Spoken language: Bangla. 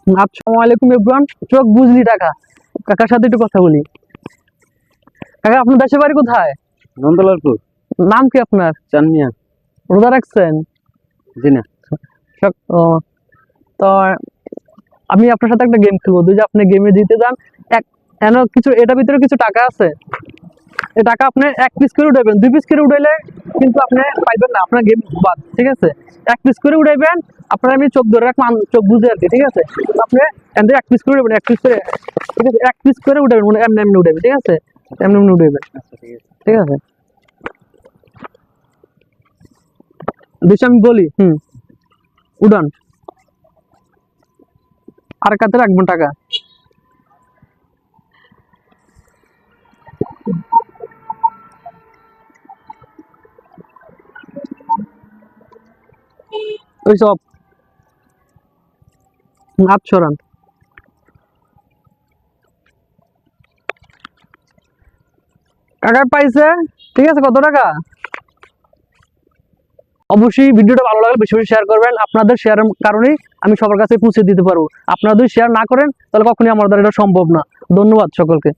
আসসালামু আলাইকুম এভরিওয়ান। চোখ বুঝলি টাকা, কাকার সাথে একটু কথা বলি। কাকা, আপনার দেশের বাড়ি কোথায়? নন্দলালপুর। নাম কি আপনার? চানমিয়া। রোজা রাখছেন? জি না। ও, তো আমি আপনার সাথে একটা গেম খেলবো। যদি আপনি গেমে জিতে যান, এক কিছু এটার ভিতরে কিছু টাকা আছে। এই টাকা আপনি এক পিস করে উঠাইবেন, 2 পিস করে উঠাইলে কিন্তু আপনি পাইবেন না, আপনার গেম বাদ। ঠিক আছে, এক পিস করে উঠাইবেন। আপনার আমি চোখ ধরে রাখবো, চোখ বুঝে আর কি। ঠিক আছে, আপনি এক পিস করে উঠাবেন, এক পিস করে। ঠিক আছে, এক পিস করে উঠাবেন, মানে এমনি এমনি উঠাবেন। ঠিক আছে, এমনি এমনি উঠাবেন। ঠিক আছে, বেশি আমি বলি। উড়ান। আর কাতে রাখবেন টাকা। ওই সব হাত সরান। কাকার পাইছে। ঠিক আছে, কত টাকা? অবশ্যই ভিডিওটা ভালো লাগলে বেশি বেশি শেয়ার করবেন। আপনাদের শেয়ারের কারণেই আমি সবার কাছে পৌঁছে দিতে পারবো। আপনারা যদি শেয়ার না করেন তাহলে কখনোই আমার দ্বারা এটা সম্ভব না। ধন্যবাদ সকলকে।